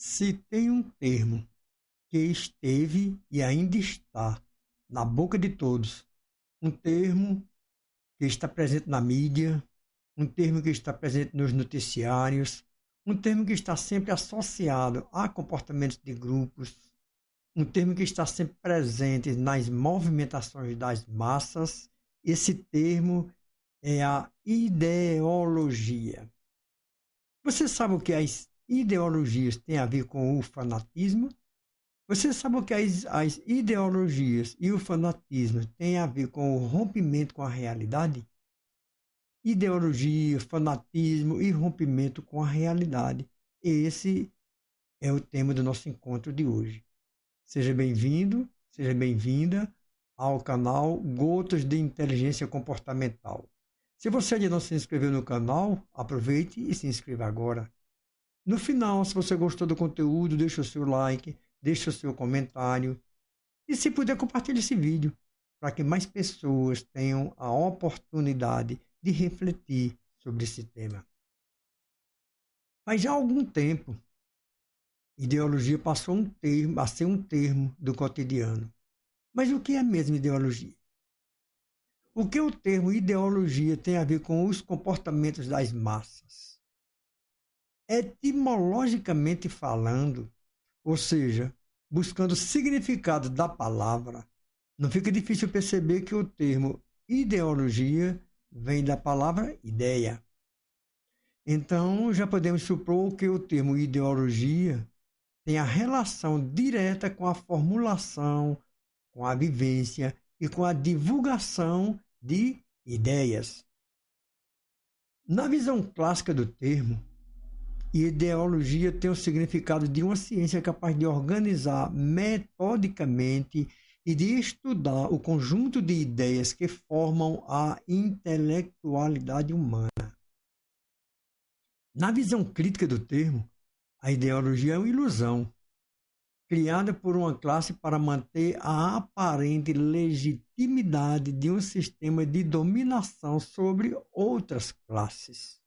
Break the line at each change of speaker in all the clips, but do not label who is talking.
Se tem um termo que esteve e ainda está na boca de todos, um termo que está presente na mídia, um termo que está presente nos noticiários, um termo que está sempre associado a comportamentos de grupos, um termo que está sempre presente nas movimentações das massas, esse termo é a ideologia. Você sabe o que as ideologias têm a ver com o fanatismo? Você sabe o que as ideologias e o fanatismo têm a ver com o rompimento com a realidade? Ideologia, fanatismo e rompimento com a realidade. Esse é o tema do nosso encontro de hoje. Seja bem-vindo, seja bem-vinda ao canal Gotas de Inteligência Comportamental. Se você ainda não se inscreveu no canal, aproveite e se inscreva agora. No final, se você gostou do conteúdo, deixe o seu like, deixe o seu comentário e, se puder, compartilhe esse vídeo para que mais pessoas tenham a oportunidade de refletir sobre esse tema. Mas já há algum tempo, ideologia passou a ser um termo do cotidiano. Mas o que é mesmo ideologia? O que o termo ideologia tem a ver com os comportamentos das massas? Etimologicamente falando, ou seja, buscando o significado da palavra, não fica difícil perceber que o termo ideologia vem da palavra ideia. Então, já podemos supor que o termo ideologia tem a relação direta com a formulação, com a vivência e com a divulgação de ideias. Na visão clássica do termo, ideologia tem o significado de uma ciência capaz de organizar metodicamente e de estudar o conjunto de ideias que formam a intelectualidade humana. Na visão crítica do termo, a ideologia é uma ilusão, criada por uma classe para manter a aparente legitimidade de um sistema de dominação sobre outras classes.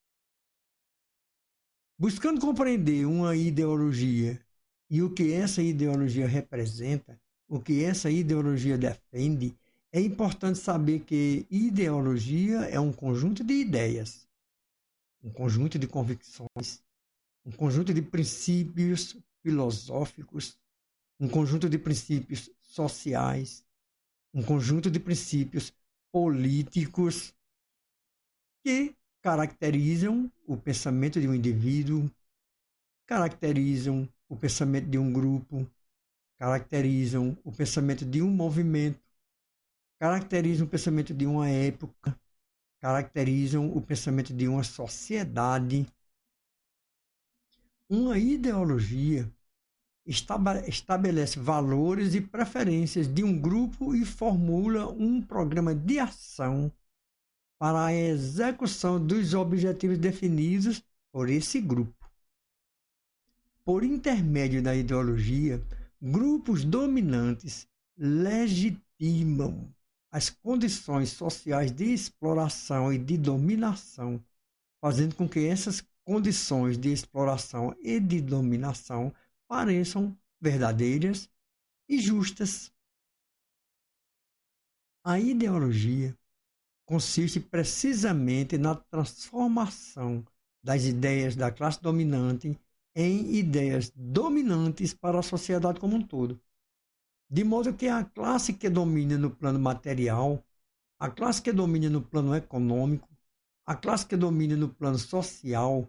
Buscando compreender uma ideologia e o que essa ideologia representa, o que essa ideologia defende, é importante saber que ideologia é um conjunto de ideias, um conjunto de convicções, um conjunto de princípios filosóficos, um conjunto de princípios sociais, um conjunto de princípios políticos que caracterizam o pensamento de um indivíduo, caracterizam o pensamento de um grupo, caracterizam o pensamento de um movimento, caracterizam o pensamento de uma época, caracterizam o pensamento de uma sociedade. Uma ideologia estabelece valores e preferências de um grupo e formula um programa de ação para a execução dos objetivos definidos por esse grupo. Por intermédio da ideologia, grupos dominantes legitimam as condições sociais de exploração e de dominação, fazendo com que essas condições de exploração e de dominação pareçam verdadeiras e justas. A ideologia consiste precisamente na transformação das ideias da classe dominante em ideias dominantes para a sociedade como um todo. De modo que a classe que domina no plano material, a classe que domina no plano econômico, a classe que domina no plano social,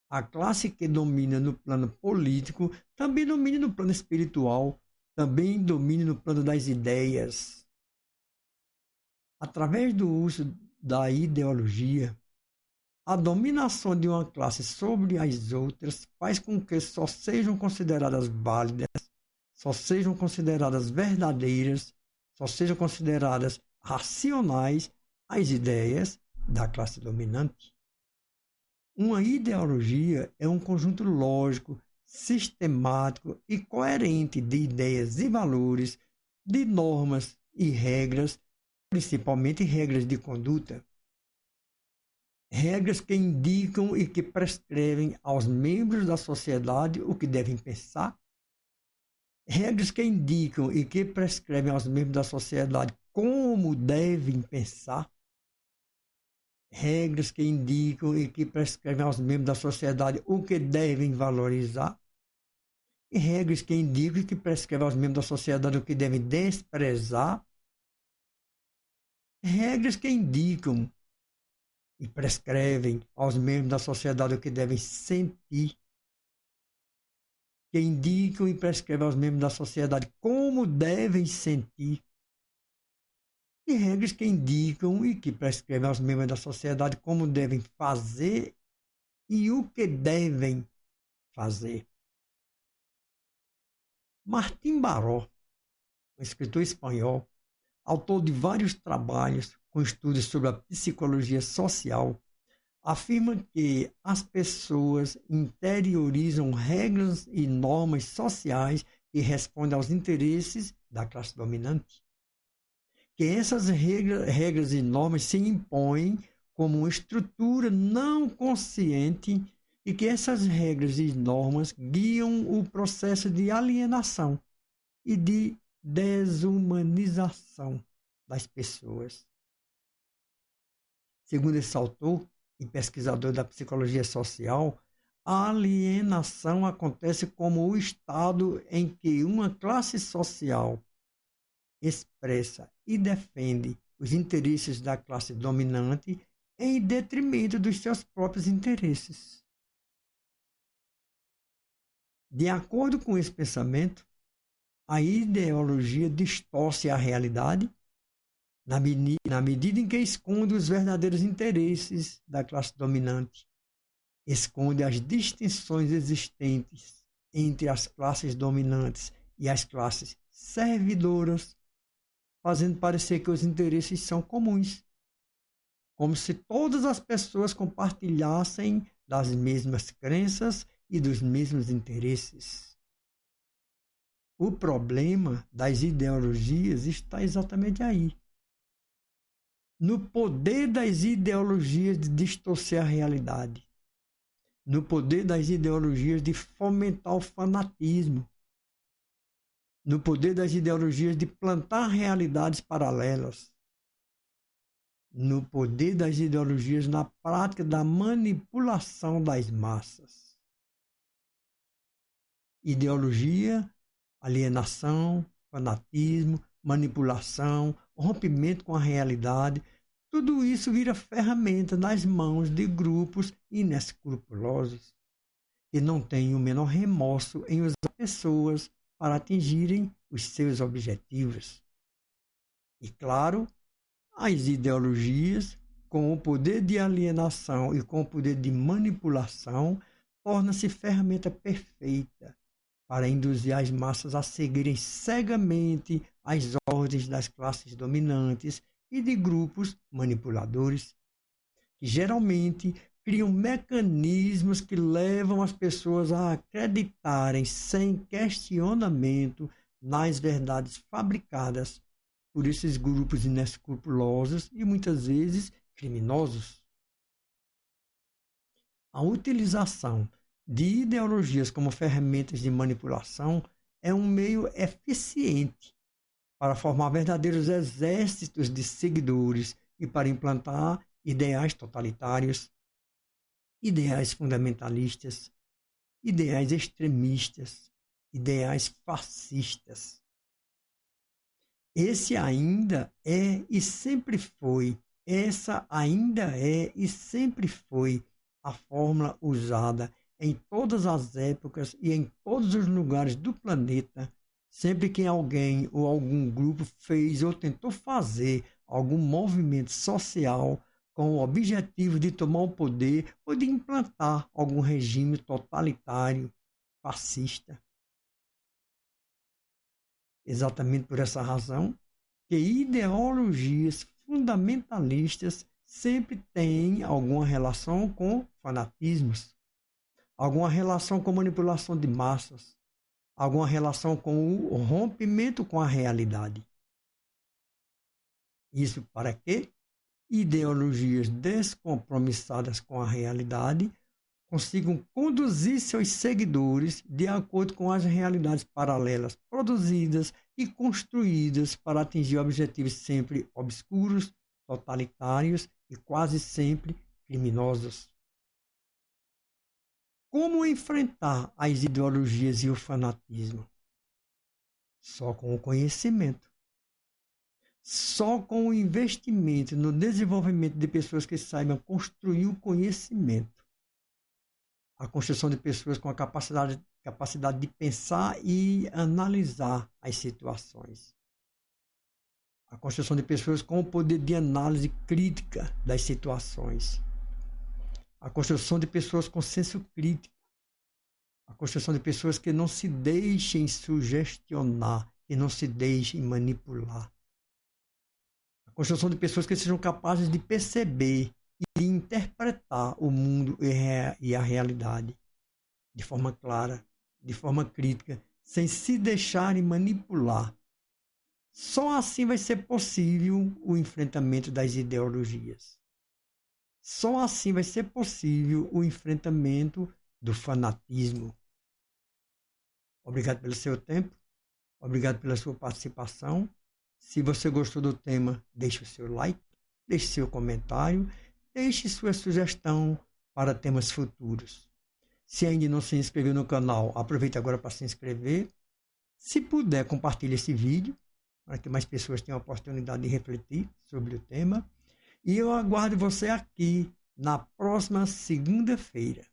a classe que domina no plano político, também domina no plano espiritual, também domina no plano das ideias. Através do uso da ideologia, a dominação de uma classe sobre as outras faz com que só sejam consideradas válidas, só sejam consideradas verdadeiras, só sejam consideradas racionais as ideias da classe dominante. Uma ideologia é um conjunto lógico, sistemático e coerente de ideias e valores, de normas e regras, principalmente regras de conduta. regras que indicam e que prescrevem aos membros da sociedade o que devem pensar, regras que indicam e que prescrevem aos membros da sociedade como devem pensar, regras que indicam e que prescrevem aos membros da sociedade o que devem valorizar, e regras que indicam e que prescrevem aos membros da sociedade o que devem desprezar, regras que indicam e prescrevem aos membros da sociedade o que devem sentir, que indicam e prescrevem aos membros da sociedade como devem sentir, e regras que indicam e que prescrevem aos membros da sociedade como devem fazer e o que devem fazer. Martim Baró, um escritor espanhol, autor de vários trabalhos com estudos sobre a psicologia social, afirma que as pessoas interiorizam regras e normas sociais que respondem aos interesses da classe dominante. Que essas regras e normas se impõem como uma estrutura não consciente e que essas regras e normas guiam o processo de alienação e de desumanização das pessoas. Segundo esse autor e pesquisador da psicologia social, a alienação acontece como o estado em que uma classe social expressa e defende os interesses da classe dominante em detrimento dos seus próprios interesses. De acordo com esse pensamento, a ideologia distorce a realidade na medida em que esconde os verdadeiros interesses da classe dominante, esconde as distinções existentes entre as classes dominantes e as classes servidoras, fazendo parecer que os interesses são comuns, como se todas as pessoas compartilhassem das mesmas crenças e dos mesmos interesses. O problema das ideologias está exatamente aí. No poder das ideologias de distorcer a realidade. No poder das ideologias de fomentar o fanatismo. No poder das ideologias de plantar realidades paralelas. No poder das ideologias na prática da manipulação das massas. Ideologia, alienação, fanatismo, manipulação, rompimento com a realidade, tudo isso vira ferramenta nas mãos de grupos inescrupulosos que não têm o menor remorso em usar pessoas para atingirem os seus objetivos. E claro, as ideologias, com o poder de alienação e com o poder de manipulação, tornam-se ferramenta perfeita para induzir as massas a seguirem cegamente as ordens das classes dominantes e de grupos manipuladores, que geralmente criam mecanismos que levam as pessoas a acreditarem sem questionamento nas verdades fabricadas por esses grupos inescrupulosos e muitas vezes criminosos. A utilização de ideologias como ferramentas de manipulação é um meio eficiente para formar verdadeiros exércitos de seguidores e para implantar ideais totalitários, ideais fundamentalistas, ideais extremistas, ideais fascistas. Essa ainda é e sempre foi a fórmula usada em todas as épocas e em todos os lugares do planeta, sempre que alguém ou algum grupo fez ou tentou fazer algum movimento social com o objetivo de tomar o poder ou de implantar algum regime totalitário, fascista. Exatamente por essa razão que ideologias fundamentalistas sempre têm alguma relação com fanatismos, alguma relação com manipulação de massas, alguma relação com o rompimento com a realidade. Isso para quê? ideologias descompromissadas com a realidade consigam conduzir seus seguidores de acordo com as realidades paralelas produzidas e construídas para atingir objetivos sempre obscuros, totalitários e quase sempre criminosos. Como enfrentar as ideologias e o fanatismo? Só com o conhecimento. Só com o investimento no desenvolvimento de pessoas que saibam construir o conhecimento. A construção de pessoas com a capacidade de pensar e analisar as situações. A construção de pessoas com o poder de análise crítica das situações. A construção de pessoas com senso crítico. A construção de pessoas que não se deixem sugestionar, que não se deixem manipular. A construção de pessoas que sejam capazes de perceber e interpretar o mundo e a realidade de forma clara, de forma crítica, sem se deixarem manipular. Só assim vai ser possível o enfrentamento das ideologias. Só assim vai ser possível o enfrentamento do fanatismo. Obrigado pelo seu tempo, obrigado pela sua participação. Se você gostou do tema, deixe o seu like, deixe seu comentário, deixe sua sugestão para temas futuros. Se ainda não se inscreveu no canal, aproveite agora para se inscrever. Se puder, compartilhe esse vídeo para que mais pessoas tenham a oportunidade de refletir sobre o tema. E eu aguardo você aqui na próxima segunda-feira.